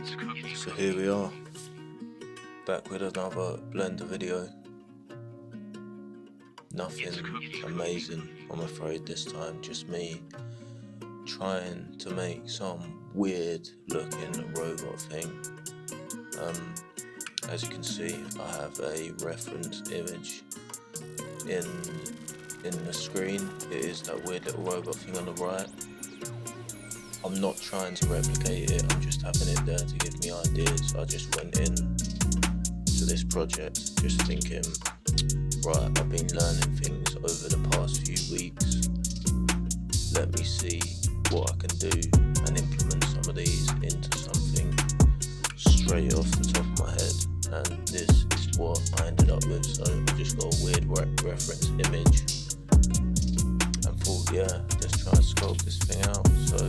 So here we are, back with another Blender video. Nothing amazing, I'm afraid, this time. Just me trying to make some weird looking robot thing. As you can see, I have a reference image in the screen. It is that weird little robot thing on the right. I'm not trying to replicate it, I'm just having it there to give me ideas. I just went in to this project just thinking, right, I've been learning things over the past few weeks. Let me see what I can do and implement some of these into something straight off the top of my head. And this is what I ended up with. So I just got a weird reference image and thought, yeah, let's try and sculpt this thing out. So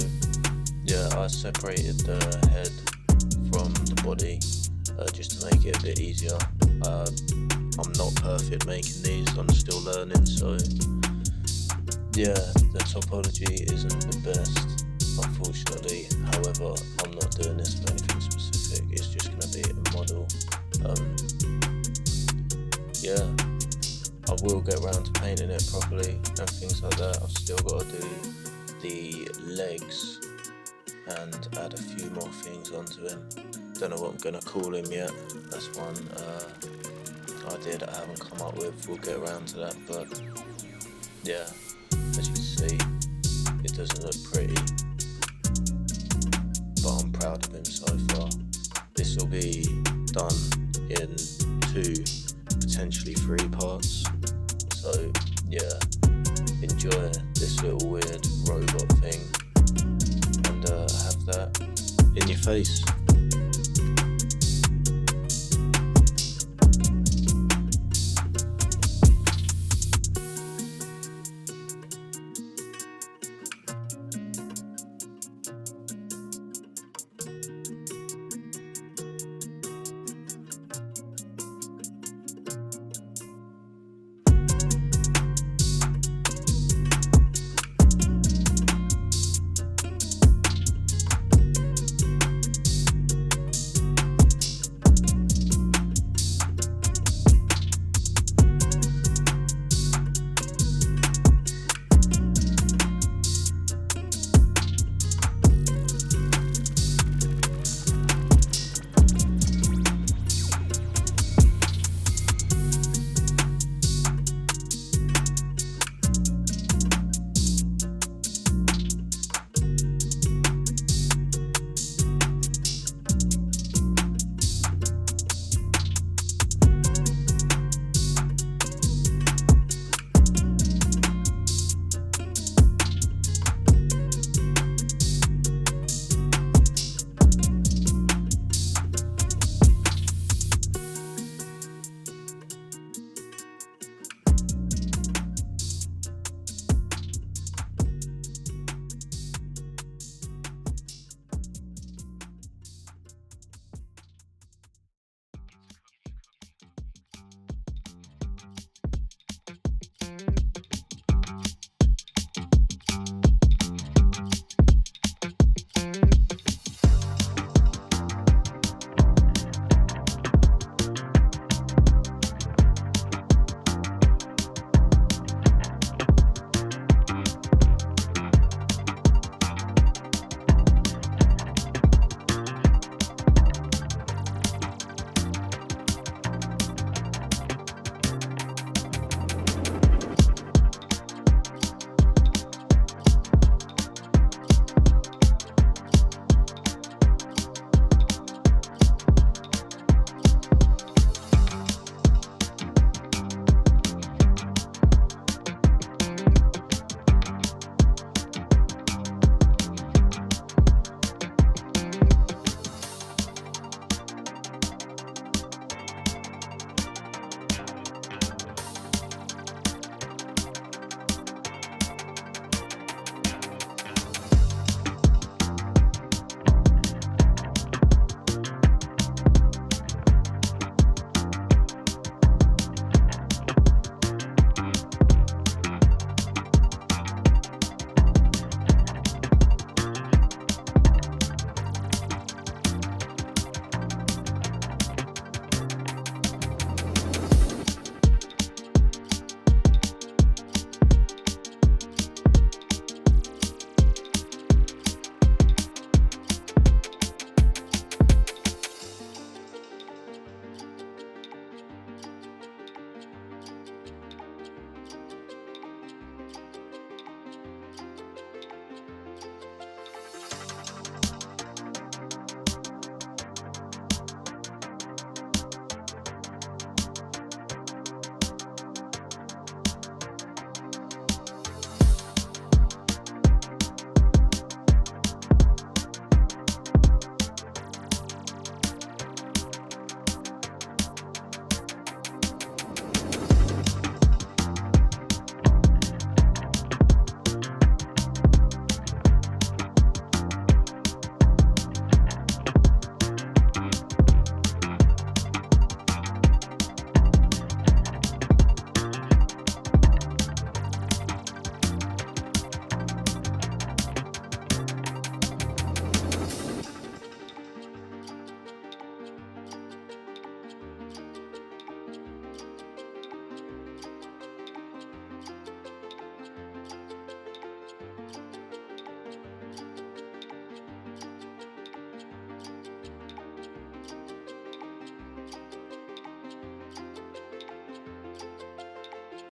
yeah, I separated the head from the body just to make it a bit easier. I'm not perfect making these, I'm still learning, so yeah, the topology isn't the best, unfortunately. However, I'm not doing this for anything specific, it's just going to be a model. Yeah, I will get around to painting it properly and things like that. I've still got to do the legs and add a few more things onto him. Don't know what I'm going to call him yet. That's one idea that I haven't come up with. We'll get around to that, but yeah, as you can see, it doesn't look pretty, but I'm proud of him so far. This will be done in 2, potentially 3 parts, so yeah, enjoy this little weird robot thing and have that in your face.